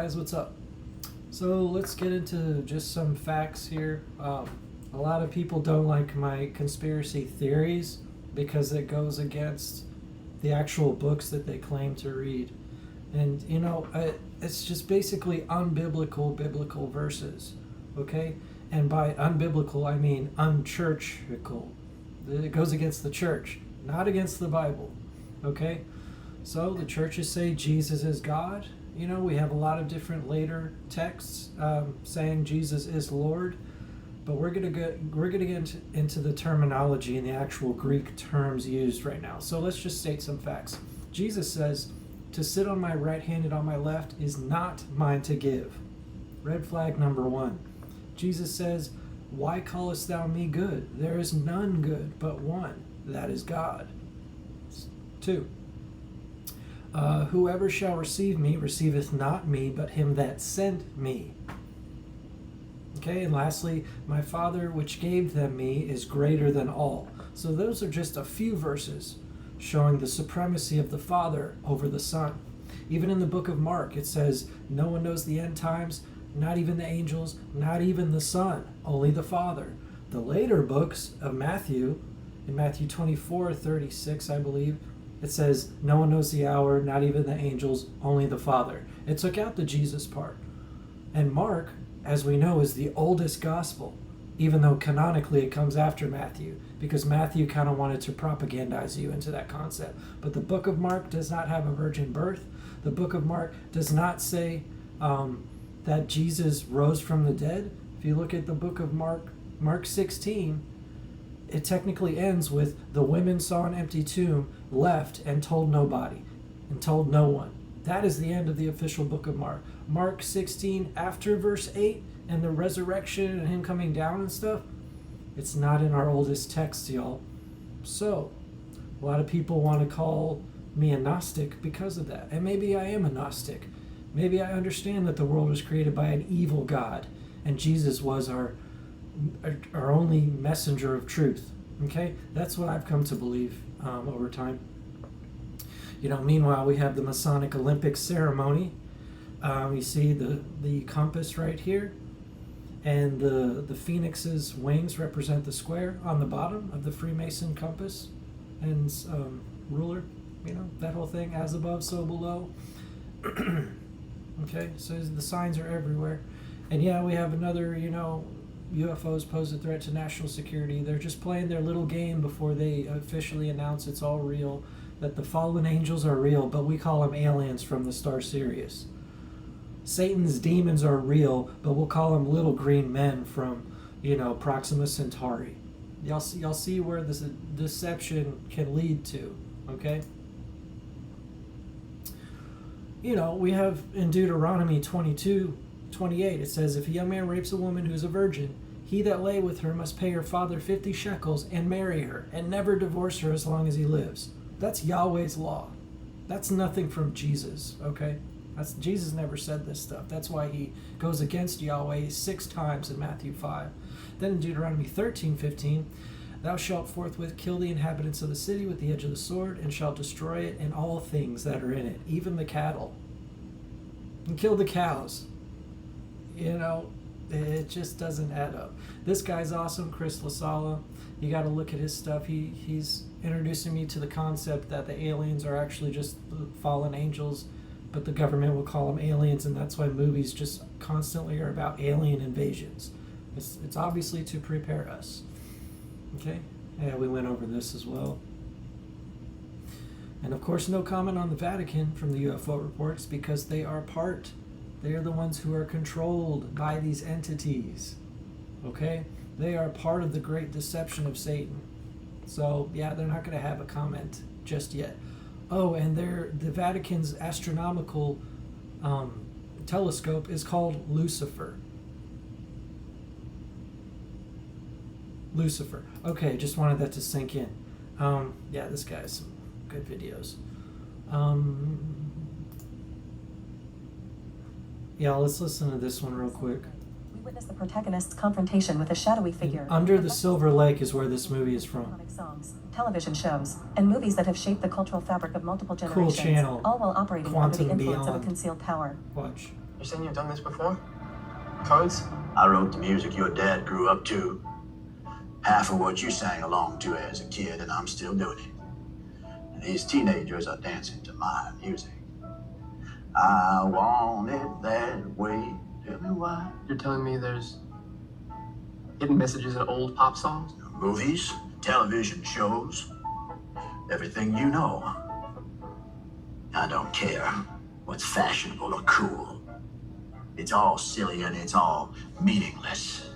Guys, what's up? So let's get into just some facts here. A lot of people don't like my conspiracy theories because it goes against the actual books that they claim to read. And, you know, it's just basically unbiblical, biblical verses, okay? And by unbiblical, I mean unchurchical. It goes against the church, not against the Bible, okay? So the churches say Jesus is God. You know, we have a lot of different later texts saying Jesus is Lord, but we're gonna get into the terminology and the actual Greek terms used right now. So let's just state some facts. Jesus says, "To sit on my right hand and on my left is not mine to give." Red flag number one. Jesus says, "Why callest thou me good? There is none good but one, that is God." 2. Whoever shall receive me receiveth not me, but him that sent me. Okay, and lastly, my Father which gave them me is greater than all. So those are just a few verses showing the supremacy of the Father over the Son. Even in the book of Mark, it says, no one knows the end times, not even the angels, not even the Son, only the Father. The later books of Matthew, in Matthew 24:36, I believe, it says, no one knows the hour, not even the angels, only the Father. It took out the Jesus part. And Mark, as we know, is the oldest gospel, even though canonically it comes after Matthew, because Matthew kind of wanted to propagandize you into that concept. But the book of Mark does not have a virgin birth. The book of Mark does not say that Jesus rose from the dead. If you look at the book of Mark 16, it technically ends with the women saw an empty tomb, left, and told nobody, and told no one. That is the end of the official book of Mark. Mark 16, after verse 8, and the resurrection and him coming down and stuff, it's not in our oldest text, y'all. So, a lot of people want to call me a Gnostic because of that. And maybe I am a Gnostic. Maybe I understand that the world was created by an evil God, and Jesus was our only messenger of truth. Okay, that's what I've come to believe over time. You know, meanwhile, we have the Masonic Olympic ceremony. You see the compass right here, and the phoenix's wings represent the square on the bottom of the Freemason compass and ruler. You know, that whole thing, as above, so below. Okay, so the signs are everywhere. And yeah, we have another, you know, UFOs pose a threat to national security. They're just playing their little game before they officially announce it's all real, that the fallen angels are real, but we call them aliens from the star Sirius. Satan's demons are real, but we'll call them little green men from, you know, Proxima Centauri. Y'all see where this deception can lead to, okay? You know, we have in Deuteronomy 22:28, it says, if a young man rapes a woman who is a virgin, he that lay with her must pay her father 50 shekels and marry her, and never divorce her as long as he lives. That's Yahweh's law. That's nothing from Jesus, okay? Jesus never said this stuff. That's why he goes against Yahweh 6 times in Matthew 5. Then in Deuteronomy 13:15, thou shalt forthwith kill the inhabitants of the city with the edge of the sword, and shalt destroy it and all things that are in it, even the cattle. And kill the cows. You know, it just doesn't add up. This guy's awesome, Chris LaSala. You got to look at his stuff. He's introducing me to the concept that the aliens are actually just fallen angels, but the government will call them aliens, and that's why movies just constantly are about alien invasions. It's obviously to prepare us. Okay? Yeah, we went over this as well. And of course, no comment on the Vatican from the UFO reports, because they are the ones who are controlled by these entities. Okay? They are part of the great deception of Satan. So, yeah, they're not going to have a comment just yet. Oh, and the Vatican's astronomical telescope is called Lucifer. Lucifer. Okay, just wanted that to sink in. Yeah, this guy has some good videos. Yeah, let's listen to this one real quick. We witness the protagonist's confrontation with a shadowy figure. Under the Silver Lake is where this movie is from. Songs, television shows, and movies that have shaped the cultural fabric of multiple generations. Cool channel. All while operating Quantum under the influence Beyond. of a concealed power. Watch. You're saying you've done this before? Codes? I wrote the music your dad grew up to. Half of what you sang along to as a kid, and I'm still doing it. And these teenagers are dancing to my music. I want it that way. Tell me why. You're telling me there's hidden messages in old pop songs? Movies, television shows, everything you know. I don't care what's fashionable or cool. It's all silly and it's all meaningless.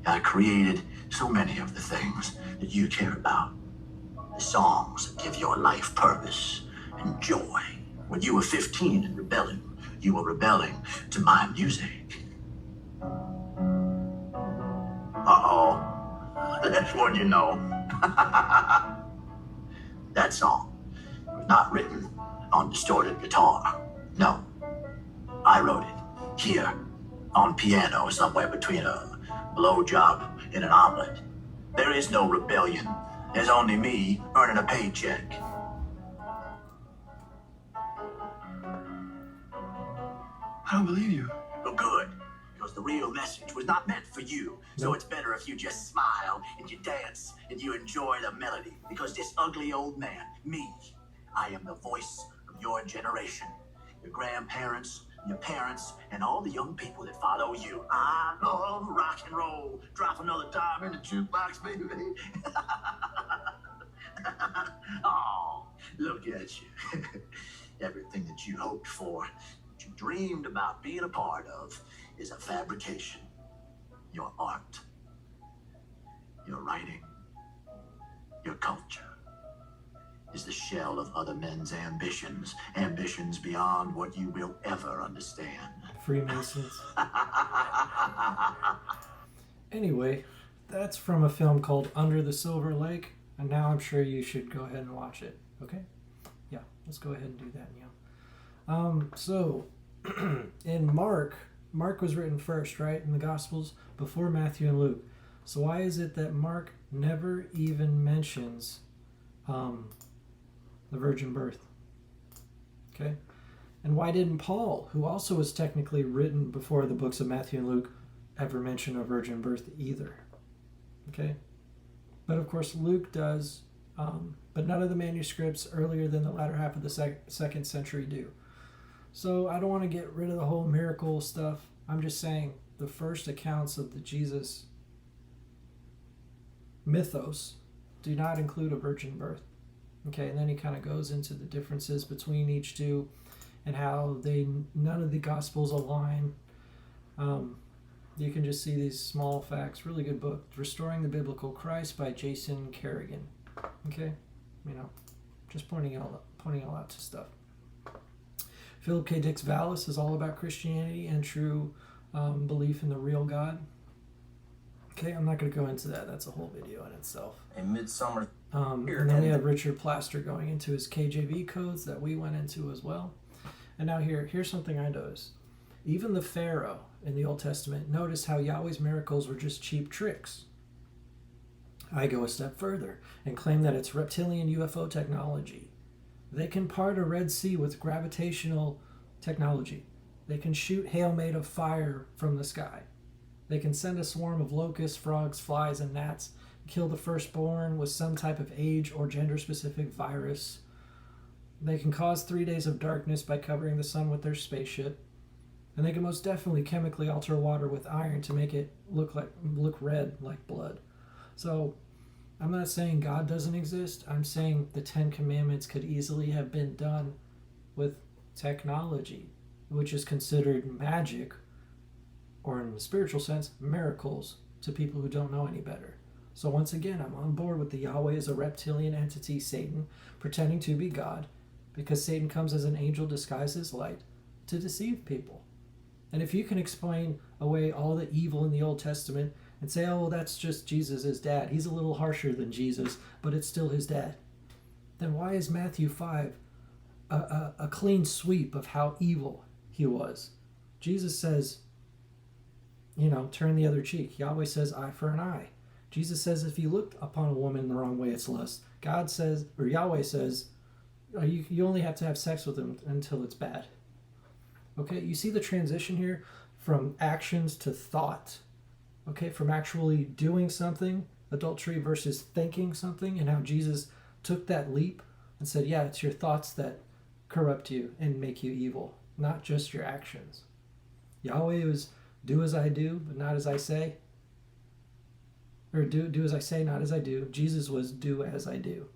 I created so many of the things that you care about. The songs that give your life purpose and joy. When you were 15 and rebelling, you were rebelling to my music. Uh-oh. That's what you know. That song was not written on distorted guitar. No. I wrote it here on piano somewhere between a blowjob and an omelet. There is no rebellion. There's only me earning a paycheck. I don't believe you. Well, good. Because the real message was not meant for you. So it's better if you just smile and you dance and you enjoy the melody. Because this ugly old man, me, I am the voice of your generation. Your grandparents, your parents, and all the young people that follow you. I love rock and roll. Drop another dime in the jukebox, baby. Oh, look at you. Everything that you hoped for, that you dreamed about being a part of, is a fabrication. Your art, your writing, your culture is the shell of other men's ambitions, ambitions beyond what you will ever understand. Freemasons. Anyway, that's from a film called Under the Silver Lake, and now I'm sure you should go ahead and watch it. Okay? Yeah, let's go ahead and do that now. So, in Mark was written first, right, in the Gospels, before Matthew and Luke. So why is it that Mark never even mentions the virgin birth? Okay? And why didn't Paul, who also was technically written before the books of Matthew and Luke, ever mention a virgin birth either? Okay? But of course Luke does, but none of the manuscripts earlier than the latter half of the second century do. So I don't want to get rid of the whole miracle stuff. I'm just saying the first accounts of the Jesus mythos do not include a virgin birth. Okay, and then he kind of goes into the differences between each two and how none of the Gospels align. You can just see these small facts. Really good book, Restoring the Biblical Christ by Jason Kerrigan. Okay, just pointing out to stuff. Philip K. Dix Vallis is all about Christianity and true belief in the real God. Okay, I'm not going to go into that. That's a whole video in itself. A midsummer. And then we have Richard Plaster going into his KJV codes that we went into as well. And now here's something I noticed. Even the Pharaoh in the Old Testament noticed how Yahweh's miracles were just cheap tricks. I go a step further and claim that it's reptilian UFO technology. They can part a Red Sea with gravitational technology. They can shoot hail made of fire from the sky. They can send a swarm of locusts, frogs, flies, and gnats, kill the firstborn with some type of age or gender-specific virus. They can cause 3 days of darkness by covering the sun with their spaceship. And they can most definitely chemically alter water with iron to make it look red like blood. So I'm not saying God doesn't exist. I'm saying the 10 Commandments could easily have been done with technology, which is considered magic, or in the spiritual sense, miracles to people who don't know any better. So once again, I'm on board with the Yahweh as a reptilian entity, Satan, pretending to be God, because Satan comes as an angel disguised as light to deceive people. And if you can explain away all the evil in the Old Testament and say, oh, well, that's just Jesus' dad. He's a little harsher than Jesus, but it's still his dad. Then why is Matthew 5 a clean sweep of how evil he was? Jesus says, turn the other cheek. Yahweh says, eye for an eye. Jesus says, if you look upon a woman the wrong way, it's lust. God says, or Yahweh says, you only have to have sex with him until it's bad. Okay, you see the transition here from actions to thought. Okay, from actually doing something, adultery, versus thinking something, and how Jesus took that leap and said, yeah, it's your thoughts that corrupt you and make you evil, not just your actions. Yahweh was do as I do, but not as I say. Or do as I say, not as I do. Jesus was do as I do.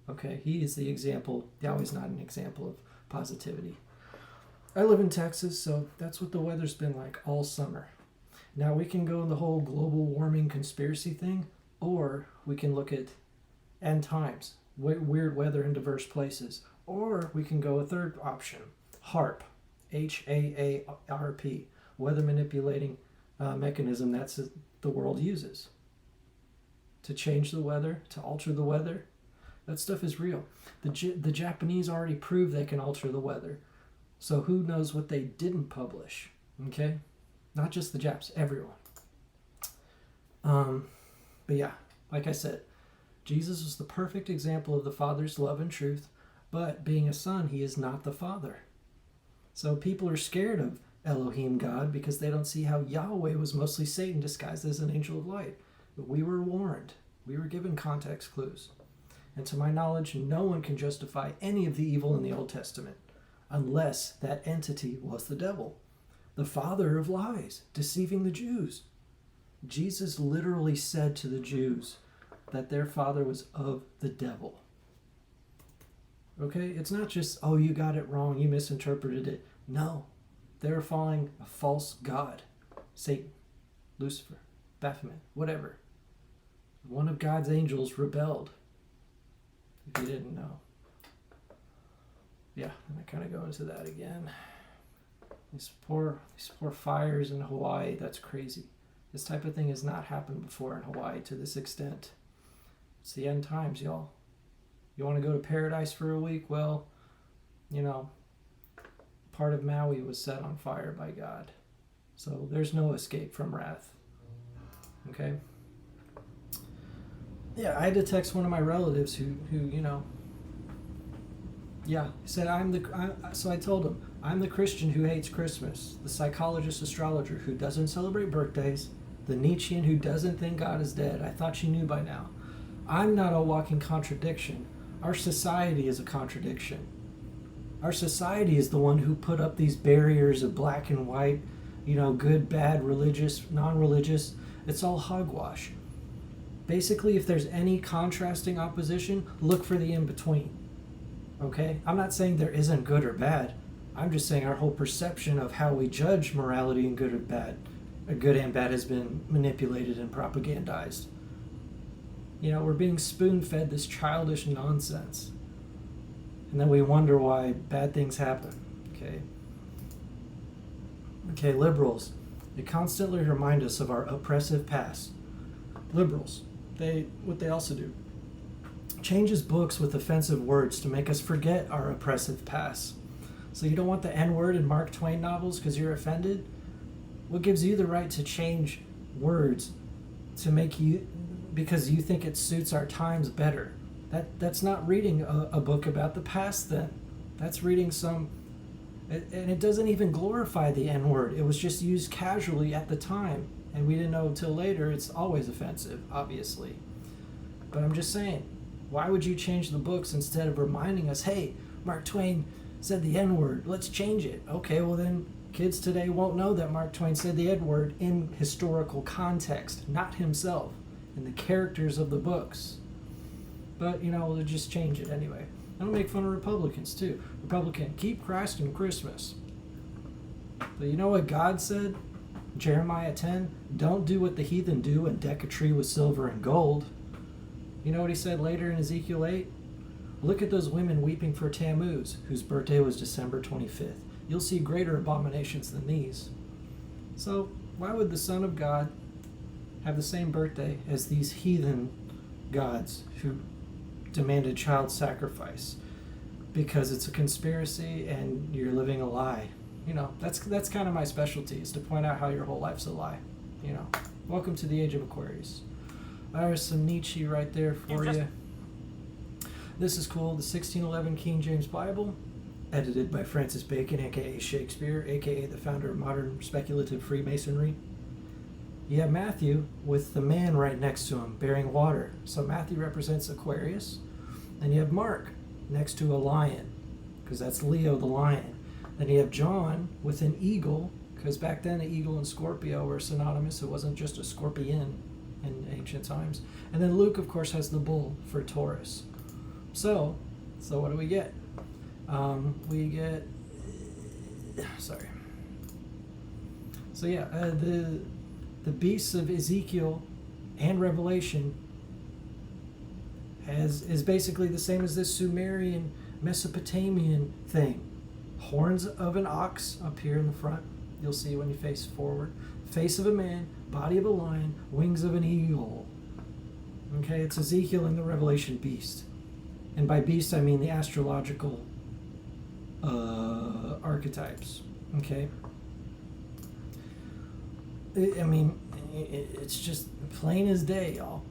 Okay, he is the example. Yahweh's not an example of positivity. I live in Texas, so that's what the weather's been like all summer. Now we can go the whole global warming conspiracy thing, or we can look at end times, weird weather in diverse places, or we can go a third option, HAARP, HAARP, weather manipulating mechanism that's the world uses to change the weather, to alter the weather. That stuff is real. The Japanese already proved they can alter the weather. So who knows what they didn't publish, okay? Not just the Japs, everyone. But yeah, like I said, Jesus was the perfect example of the Father's love and truth, but being a son, he is not the Father. So people are scared of Elohim, God, because they don't see how Yahweh was mostly Satan disguised as an angel of light. But we were warned. We were given context clues. And to my knowledge, no one can justify any of the evil in the Old Testament unless that entity was the devil, the father of lies, deceiving the Jews. Jesus literally said to the Jews that their father was of the devil. Okay? It's not just, oh, you got it wrong, you misinterpreted it. No. They're following a false god. Satan, Lucifer, Baphomet, whatever. One of God's angels rebelled. If you didn't know. Yeah, and I kind of go into that again. These poor fires in Hawaii, that's crazy. This type of thing has not happened before in Hawaii to this extent. It's the end times, y'all. You want to go to paradise for a week? Well, you know, part of Maui was set on fire by God. So there's no escape from wrath. Okay? Yeah, I had to text one of my relatives who you know, yeah, he said, so I told him, I'm the Christian who hates Christmas, the psychologist astrologer who doesn't celebrate birthdays, the Nietzschean who doesn't think God is dead. I thought you knew by now. I'm not a walking contradiction. Our society is a contradiction. Our society is the one who put up these barriers of black and white, you know, good, bad, religious, non-religious. It's all hogwash. Basically, if there's any contrasting opposition, look for the in-between. Okay? I'm not saying there isn't good or bad. I'm just saying our whole perception of how we judge morality and good or bad, good and bad, has been manipulated and propagandized. You know, we're being spoon-fed this childish nonsense. And then we wonder why bad things happen. Okay? Okay, liberals. They constantly remind us of our oppressive past. Liberals, what they also do, changes books with offensive words to make us forget our oppressive past. So you don't want the N-word in Mark Twain novels because you're offended? What gives you the right to change words to make you, because you think it suits our times better? That's not reading a book about the past then. That's reading some, and it doesn't even glorify the N-word. It was just used casually at the time. And we didn't know until later it's always offensive, obviously. But I'm just saying, why would you change the books instead of reminding us, hey, Mark Twain said the N-word, let's change it. Okay, well then kids today won't know that Mark Twain said the N-word in historical context, not himself, in the characters of the books. But, you know, they'll just change it anyway. And I'll make fun of Republicans too. Republican, keep Christ in Christmas. But you know what God said? Jeremiah 10, don't do what the heathen do and deck a tree with silver and gold. You know what he said later in Ezekiel 8? Look at those women weeping for Tammuz, whose birthday was December 25th. You'll see greater abominations than these. So why would the Son of God have the same birthday as these heathen gods who demanded child sacrifice? Because it's a conspiracy and you're living a lie. You know, that's kind of my specialty, is to point out how your whole life's a lie. You know, welcome to the age of Aquarius. There's some Nietzsche right there for you. This is cool. The 1611 King James Bible, edited by Francis Bacon, aka Shakespeare, aka the founder of modern speculative Freemasonry. You have Matthew with the man right next to him bearing water. So Matthew represents Aquarius. And you have Mark next to a lion, because that's Leo the lion. Then you have John with an eagle, because back then an eagle and Scorpio were synonymous. It wasn't just a scorpion in ancient times. And then Luke, of course, has the bull for Taurus. So what do we get? We get, sorry. So yeah, the beasts of Ezekiel and Revelation is basically the same as this Sumerian Mesopotamian thing. Horns of an ox up here in the front. You'll see when you face forward. Face of a man, body of a lion, wings of an eagle. Okay, it's Ezekiel and the Revelation beast. And by beast, I mean the astrological archetypes. Okay? I mean, it's just plain as day, y'all.